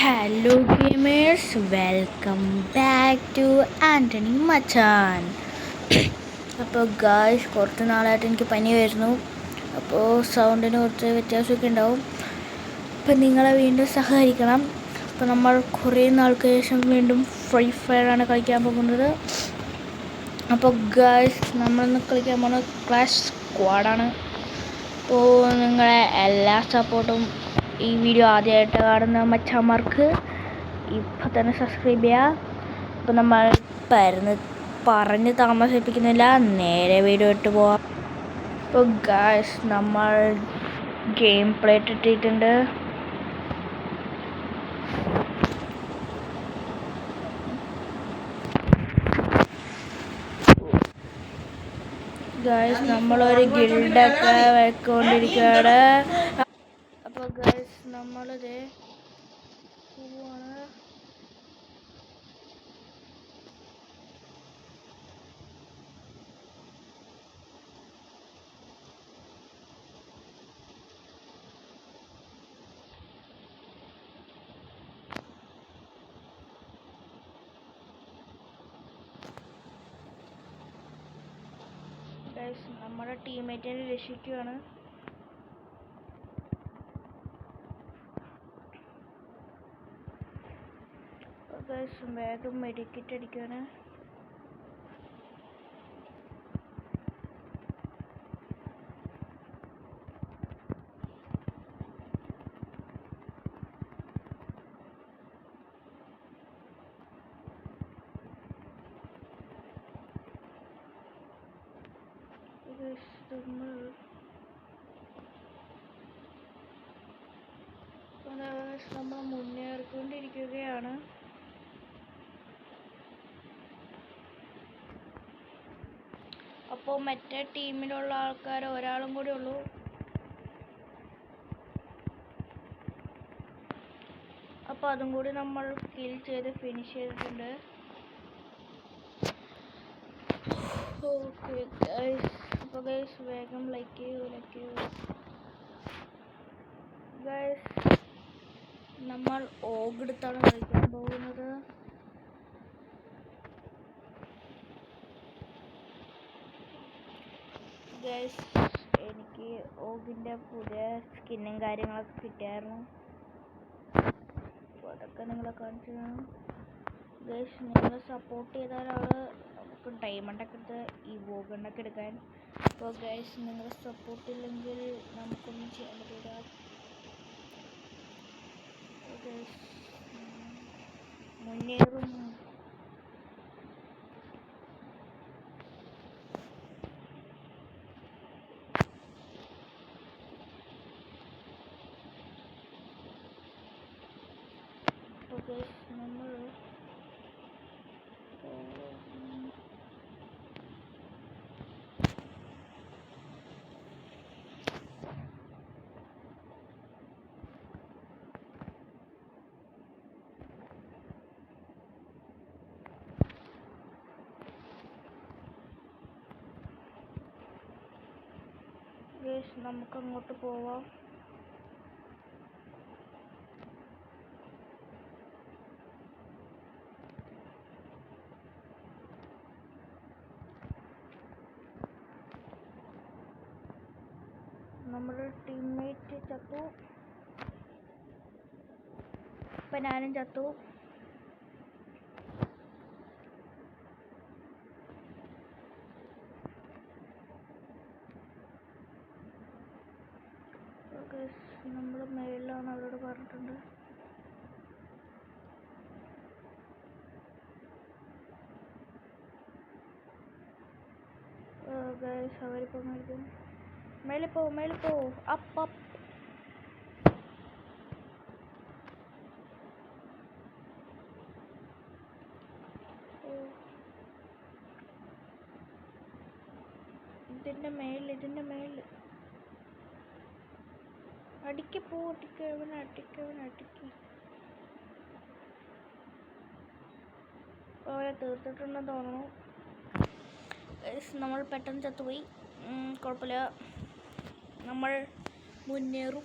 Hello gamers, welcome back to Antony Machan. അപ്പോൾ guys, കുറച്ച് നാളായിട്ട് എനിക്ക് പനി വരുന്നു. അപ്പോൾ സൗണ്ടിന് കുറച്ച് വ്യത്യാസമൊക്കെ ഉണ്ടാവും. അപ്പം നിങ്ങളെ വീണ്ടും സഹകരിക്കണം. അപ്പോൾ നമ്മൾ കുറേ നാൾക്ക് ശേഷം വീണ്ടും ഫ്രീ ഫയറാണ് കളിക്കാൻ പോകുന്നത്. അപ്പോൾ ഗായ്സ്, നമ്മളിന്ന് കളിക്കാൻ പോകുന്നത് ക്ലാഷ് സ്ക്വാഡാണ്. അപ്പോൾ നിങ്ങളെ എല്ലാ സപ്പോർട്ടും ഈ വീഡിയോ ആദ്യമായിട്ട് കാണുന്ന മച്ചാന്മാർക്ക് ഇപ്പം തന്നെ സബ്സ്ക്രൈബ് ചെയ്യുക. അപ്പോൾ നമ്മൾ പറഞ്ഞ് താമസിപ്പിക്കുന്നില്ല, നേരെ വീഡിയോ ഇട്ട് പോവാം. അപ്പോൾ ഗായ്സ്, നമ്മൾ ഗെയിം പ്ലേ ഇട്ടിട്ടുണ്ട്. ഗായ്സ്, നമ്മളൊരു ഗിൽഡൊക്കെ വെക്കൊണ്ടിരിക്കുകയാണ്. അപ്പോൾ ഗായ്സ്, നമ്മളിത് പോവാണ്. ഗായ്സ്, നമ്മുടെ ടീംമേറ്റിനെ രക്ഷിക്കുകയാണ്. ഗായ്സ്, വേഗം മെഡിക്കറ്റ് അടിക്കുകയാണ്. നമ്മൾ മുന്നേറിക്കൊണ്ടിരിക്കുകയാണ്. അപ്പോൾ മറ്റേ ടീമിലുള്ള ആൾക്കാർ ഒരാളും കൂടി ഉള്ളൂ. അപ്പോൾ അതും കൂടി നമ്മൾ കിൽ ചെയ്ത് ഫിനിഷ് ചെയ്തിട്ടുണ്ട്. ഓക്കെ ഗൈസ്, അപ്പോൾ ഗൈസ് വേഗം ലൈക്ക് ചെയ്യൂ ഗൈസ്. നമ്മൾ ഓഗെടുത്താണ് കളിക്കാൻ പോകുന്നത്. ഗൈസ്, എനിക്ക് ഓഗിൻ്റെ പുതിയ സ്കിന്നും കാര്യങ്ങളൊക്കെ കിട്ടിയായിരുന്നു. അപ്പോൾ അതൊക്കെ നിങ്ങളെ കാണിച്ചു തരാം. ഗൈസ്, നിങ്ങൾ സപ്പോർട്ട് ചെയ്താലാണ് നമുക്ക് ഡയമണ്ടൊക്കെ എടുത്ത് ഈ വോഗണ്ണൊക്കെ എടുക്കാൻ. അപ്പോൾ ഗൈസ്, നിങ്ങൾ സപ്പോർട്ട് ഇല്ലെങ്കിൽ നമുക്കൊന്നും ചെയ്യാൻ പറ്റില്ല. മുന്നേറും. അപ്പോൾ ഗൈസ്, നമ്മൾ നമുക്കങ്ങോട്ട് പോവാം. നമ്മുടെ ടീംമേറ്റ് ചത്തു. ഇപ്പം ഞാനും ചത്തു. നമ്മൾ മേളിലാണ്, അവരോട് പറഞ്ഞിട്ടുണ്ട്. ഗൈസ്, അവരിപ്പോൾ മേളിൽ പോ അപ്പ്. ഇതിൻ്റെ മേളിൽ അടിക്ക്. അവരെ തീർത്തിട്ടുണ്ടെന്ന് തോന്നുന്നു. നമ്മൾ പെട്ടെന്ന് ചത്തുപോയി. കുഴപ്പമില്ല, നമ്മൾ മുന്നേറും.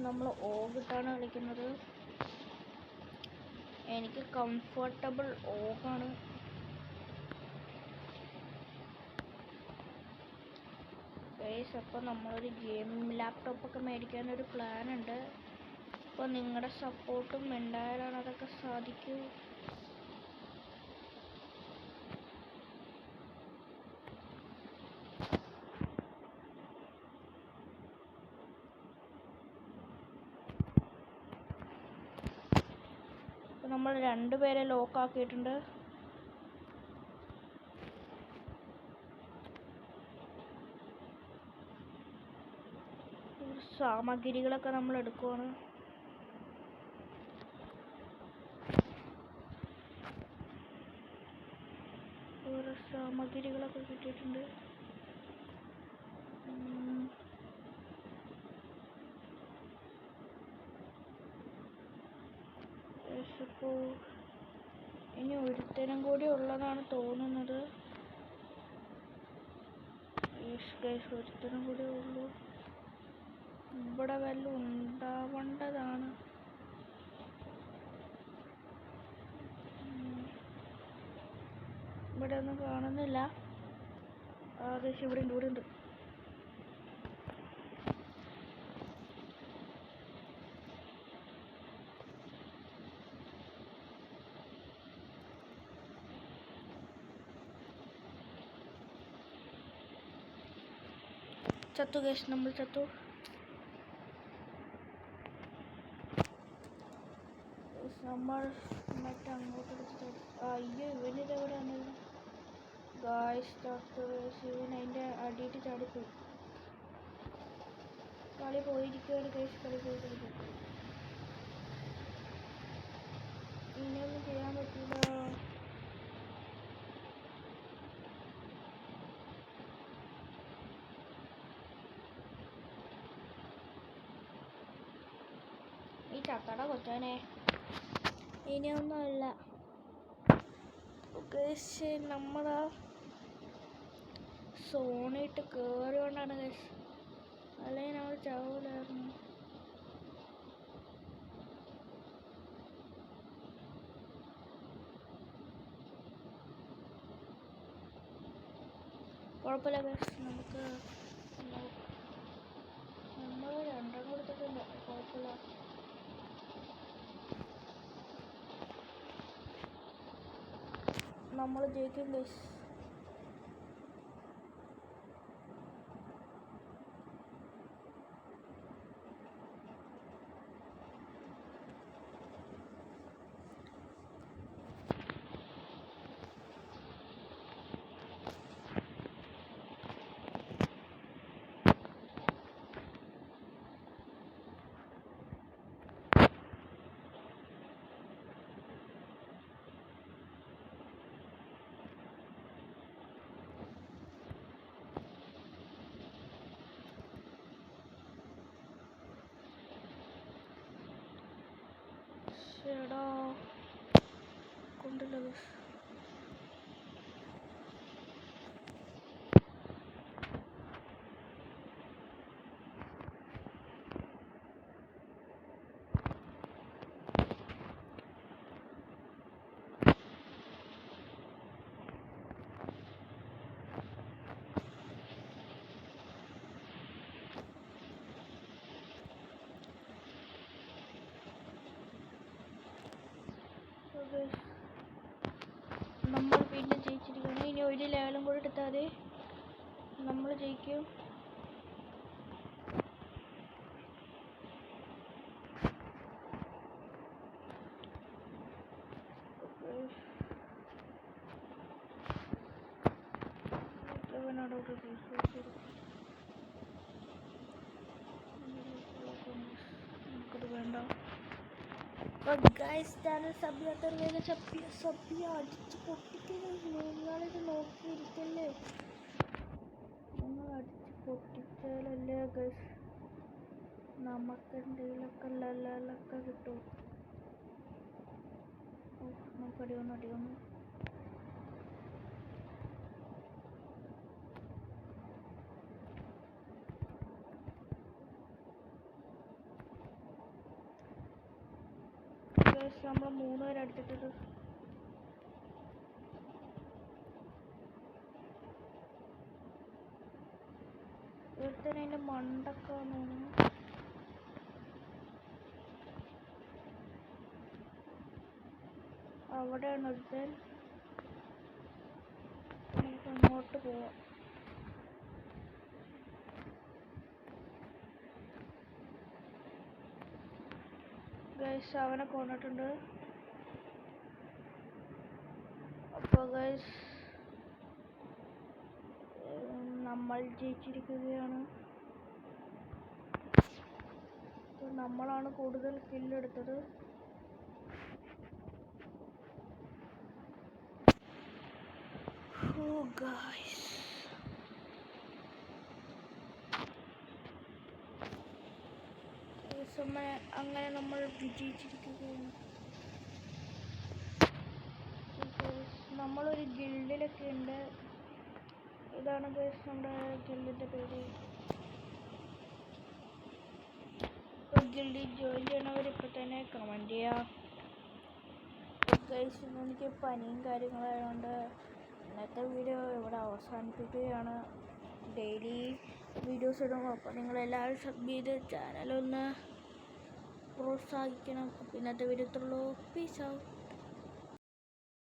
നമ്മൾ ഓഗിട്ടാണ് കളിക്കുന്നത്. എനിക്ക് കംഫർട്ടബിൾ ഓഗാണ്. ഗൈസ്, അപ്പോൾ നമ്മളൊരു ഗെയിമിംഗ് ലാപ്ടോപ്പൊക്കെ മേടിക്കാനൊരു പ്ലാൻ ഉണ്ട്. അപ്പോൾ നിങ്ങളുടെ സപ്പോർട്ടും ഉണ്ടായാലാണ് അതൊക്കെ സാധിക്കൂ. അപ്പോൾ നമ്മൾ 2 പേരെ ലോക്കാക്കിയിട്ടുണ്ട്. സാമഗ്രികളൊക്കെ നമ്മൾ എടുക്കുവാണ്. ഓരോ സാമഗ്രികളൊക്കെ കിട്ടിയിട്ടുണ്ട്. ഇപ്പോൾ ഇനി ഒരുത്തരം കൂടി ഉള്ളതാണ് തോന്നുന്നത്. ഒരുത്തരം കൂടി ഉള്ളൂ. ഇവിടെ വല്ലതും ഉണ്ടാവേണ്ടതാണ്. ഇവിടെ ഒന്നും കാണുന്നില്ല. ഇവിടെ ഉണ്ട്. ചത്തു ഗൈസ്, നമ്മൾ ചത്തു. നമ്മൾ മറ്റങ്ങോട്ട് അയ്യോ, ഇവനിതെവിടെയാണ് ഗായ്സ്? ചത്തു ഗൈസ്. ഇവൻ അതിൻ്റെ അടിയിട്ട് ചാടിപ്പോയി. കളി പോയിരിക്കുകയാണ് ഗൈസ്. കളി പോയി. ഇനിയൊന്നും ചെയ്യാൻ പറ്റില്ല. ഈ ചക്കട കൊച്ചാനെ ഇനിയൊന്നുമില്ല. ഗൈസ്, നമ്മളാ സോണിട്ട് കയറിയോണ്ടാണ് ഗൈസ്, അല്ലെങ്കിൽ നമ്മൾ ചാവൂലായിരുന്നു. കുഴപ്പമില്ല ഗൈസ്, നമുക്ക് നമ്മൾ 2 കൊടുത്തിട്ടുണ്ട്. കുഴപ്പമില്ല. നമ്മൾ ജയിക്കും ഗൈസ്. എടാ കൊണ്ടില്ല ഗൈസ്. നമ്മൾ പിന്നെ ജയിച്ചിരിക്കുകയാണ്. ഇനി ഒരു ലെവലും കൂടി എടുത്താൽ നമ്മൾ ജയിക്കും. നമുക്കത് വേണ്ട. ഗൈസ്, ചാനൽ സബ് അടിച്ച് പൊട്ടിക്കല്ലേ. നിങ്ങളിത് നോക്കിയിരിക്കല്ലേ. നിങ്ങൾ അടിച്ച് പൊട്ടിച്ചാലല്ലേ ഗൈസ് നമുക്ക് എന്തെങ്കിലുമൊക്കെ ലെവലൊക്കെ കിട്ടും. നമുക്ക് അടിയൊന്നും നമ്മൾ 3 പേരെ എടുത്തിട്ടത്. ഒരുത്തനെ അതിൻ്റെ മണ്ടൊക്കെ തോന്നുന്നു. അവിടെയാണ് ഒരുത്തൻ. നമുക്ക് അങ്ങോട്ട് പോവാം. ഗൈസ് അവനെ കൊണ്ടിട്ടുണ്ട്. അപ്പോൾ ഗൈസ് നമ്മൾ ജയിച്ചിരിക്കുകയാണ്. നമ്മളാണ് കൂടുതൽ കില്ലെടുത്തത്. Oh guys, അങ്ങനെ നമ്മൾ വിജയിച്ചിരിക്കുകയാണ്. നമ്മളൊരു ഗിൽഡിലൊക്കെ ഉണ്ട്. ഇതാണ് ഗൈസ് നമ്മുടെ ഗിൽഡിൻ്റെ പേര്. ഗിൽഡിൽ ജോയിൻ ചെയ്യണവരിപ്പോൾ തന്നെ കമൻറ്റ് ചെയ്യാം. ഗൈസ് എനിക്ക് പനിയും കാര്യങ്ങളായതുകൊണ്ട് ഇന്നത്തെ വീഡിയോ ഇവിടെ അവസാനിപ്പിക്കുകയാണ്. ഡെയിലി വീഡിയോസ് ഇടും. അപ്പോൾ നിങ്ങളെല്ലാവരും സബ് ചെയ്ത് ചാനലൊന്ന് പ്രോത്സാഹിക്കണം. അപ്പോൾ ഇന്നത്തെ വീഡിയോ ഇത്രയുള്ളൂ. Peace out.